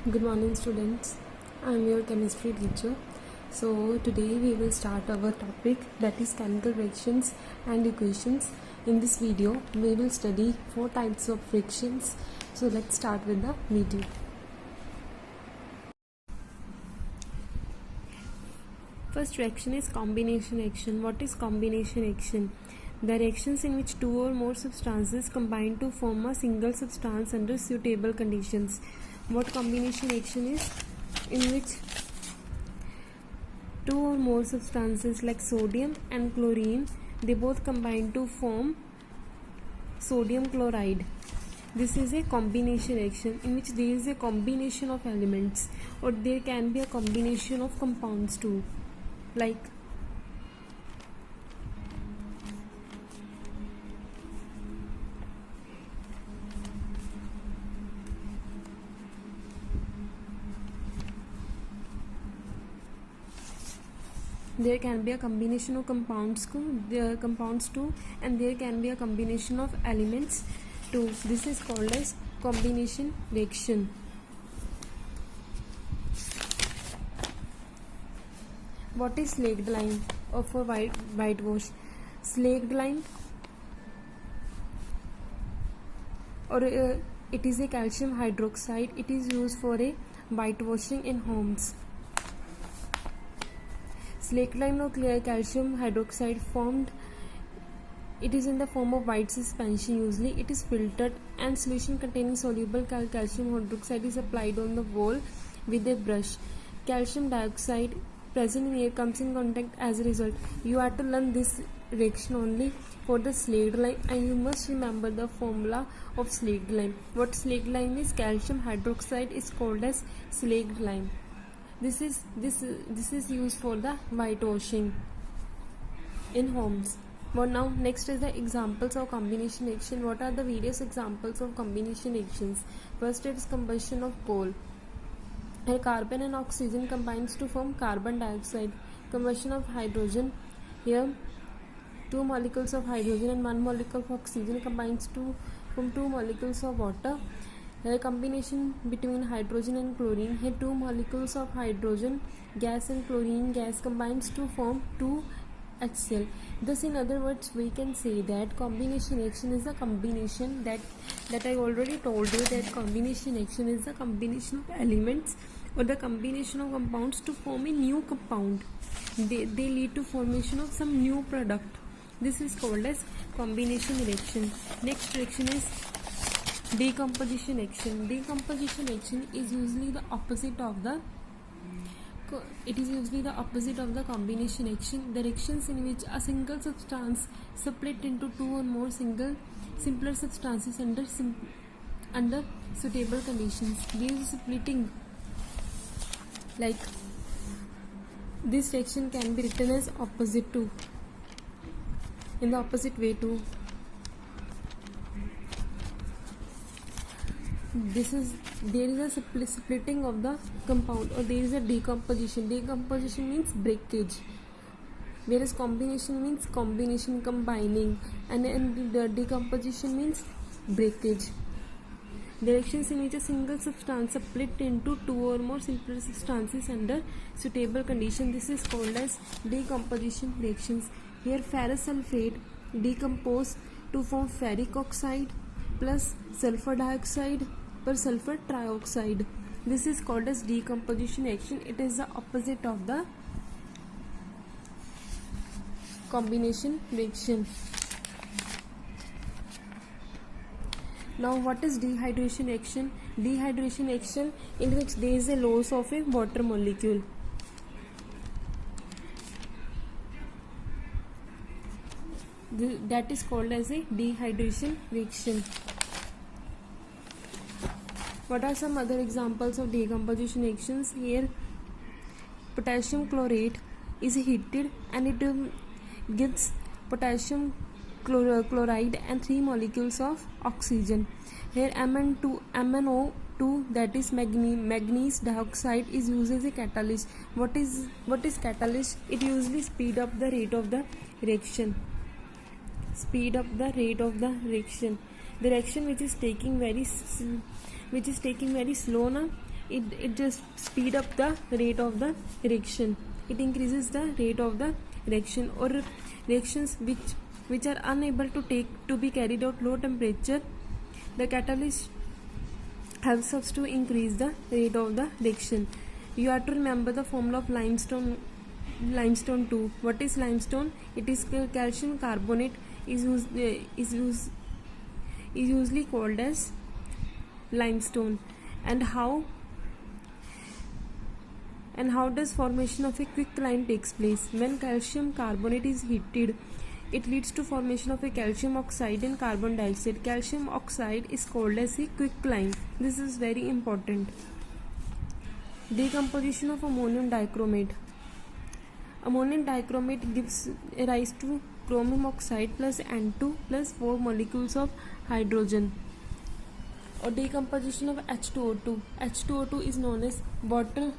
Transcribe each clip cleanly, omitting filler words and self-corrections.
Good morning, students. I am your chemistry teacher. So, today we will start our topic, that is chemical reactions and equations. In this video, we will study 4 types of frictions. So, let's start with the video. First reaction is combination reaction. What is combination reaction? The reactions in which two or more substances combine to form a single substance under suitable conditions. What combination reaction is? In which two or more substances like sodium and chlorine, they both combine to form sodium chloride. This is a combination reaction in which there is a combination of elements, or there can be a combination of compounds too, like there can be a combination of compounds too, and there can be a combination of elements too. This is called as combination reaction. What is slaked lime or for whitewash? Slaked lime, or it is a calcium hydroxide. It is used for a whitewashing in homes. Slaked lime or clear calcium hydroxide formed. It is in the form of white suspension. Usually it is filtered and solution containing soluble calcium hydroxide is applied on the wall with a brush. Calcium dioxide present in air comes in contact as a result. You have to learn this reaction only for the slaked lime, and you must remember the formula of slaked lime. What slaked lime is? Calcium hydroxide is called as slaked lime. This is used for the whitewashing in homes. But now next is the examples of combination reaction. What are the various examples of combination reactions? First is combustion of coal. Here carbon and oxygen combines to form carbon dioxide. Combustion of hydrogen. Here two molecules of hydrogen and one molecule of oxygen combines to form two molecules of water. Here combination between hydrogen and chlorine. Here two molecules of hydrogen gas and chlorine gas combines to form 2HCl. Thus, in other words, we can say that combination reaction is a combination that I already told you, that combination reaction is the combination of elements or the combination of compounds to form a new compound. They lead to formation of some new product. This is called as combination reaction. Next reaction is decomposition reaction. Decomposition reaction is usually the opposite of the combination reaction. The reactions in which a single substance split into two or more simpler substances under suitable conditions. There is splitting, like this reaction can be written as opposite too, in the opposite way too. There is a splitting of the compound, or there is a decomposition. Decomposition means breakage, whereas combination means combination, combining, and the decomposition means breakage. The reactions in which a single substance split into two or more simpler substances under suitable condition. This is called as decomposition reactions. Here ferrous sulfate decompose to form ferric oxide plus sulfur dioxide per sulfur trioxide. This is called as decomposition reaction. It is the opposite of the combination reaction. Now, what is dehydration reaction? Dehydration reaction in which there is a loss of a water molecule. That is called as a dehydration reaction. What are some other examples of decomposition reactions? Here potassium chlorate is heated and it gives potassium chloride and 3 molecules of oxygen. Here MnO2, that is manganese dioxide, is used as a catalyst. What is catalyst? It usually speed up the rate of the reaction. The reaction which is taking very slow now, it just speed up the rate of the reaction. It increases the rate of the reaction, or reactions which are unable to be carried out low temperature. The catalyst helps us to increase the rate of the reaction. You have to remember the formula of limestone 2. What is limestone? It is calcium carbonate, is usually called as limestone. And how does formation of a quicklime takes place? When calcium carbonate is heated, it leads to formation of a calcium oxide and carbon dioxide. Calcium oxide is called as a quicklime. This is very important. Decomposition of ammonium dichromate. Ammonium dichromate gives rise to chromium oxide plus N2 plus 4 molecules of hydrogen. Or decomposition of H2O2. H2O2 is known as water.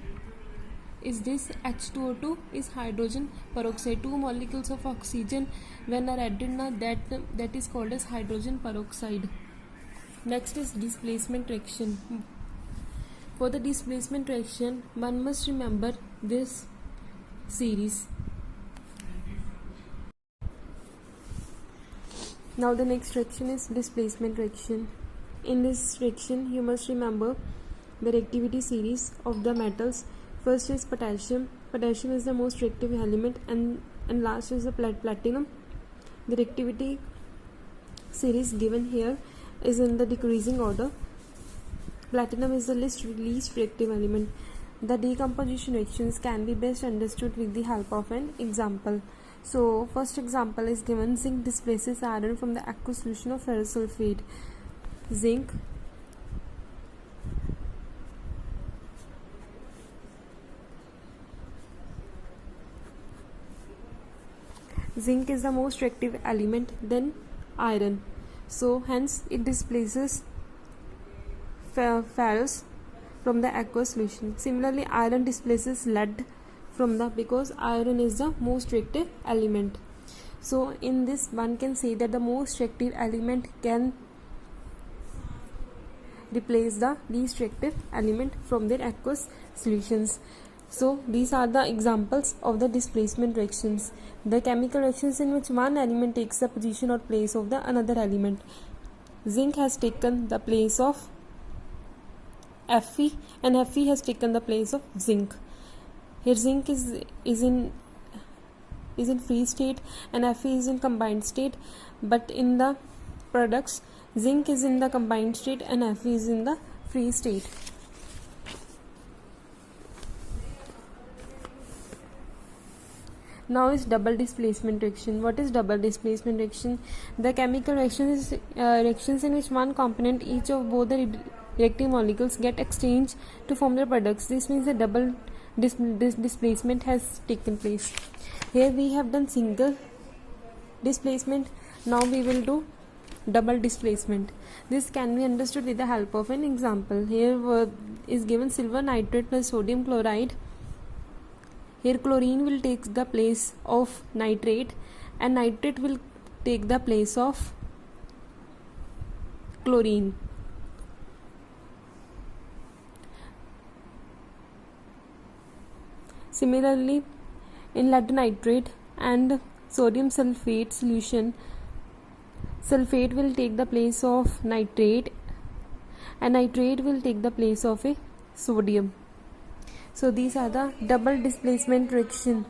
Is this H2O2 is hydrogen peroxide. 2 molecules of oxygen when are added now, that is called as hydrogen peroxide. Next is displacement reaction. For the displacement reaction, one must remember this series. Now the next reaction is displacement reaction. In this reaction, you must remember the reactivity series of the metals. First is potassium. Potassium is the most reactive element, and last is the platinum. The reactivity series given here is in the decreasing order. Platinum is the least reactive element. The decomposition reactions can be best understood with the help of an example. So first example is given: zinc displaces iron from the aqueous solution of ferrous sulfate. Zinc is the most reactive element than iron, so hence it displaces ferrous from the aqueous solution. Similarly, iron displaces lead from the, because iron is the most reactive element. So in this, one can say that the most reactive element can replace the least reactive element from their aqueous solutions. So these are the examples of the displacement reactions. The chemical reactions in which one element takes the position or place of the another element. Zinc has taken the place of Fe, and Fe has taken the place of zinc. Here zinc is in free state and Fe is in combined state, but in the products, zinc is in the combined state and Fe is in the free state. Now is double displacement reaction. What is double displacement reaction? The chemical reaction is reactions in which one component each of both the reactive molecules get exchanged to form their products. This means a double displacement has taken place. Here we have done single displacement. Now we will do double displacement. This can be understood with the help of an example. Here is given silver nitrate plus sodium chloride. Here chlorine will take the place of nitrate and nitrate will take the place of chlorine. Similarly, in lead nitrate and sodium sulfate solution, sulfate will take the place of nitrate and nitrate will take the place of a sodium. So these are the double displacement reaction.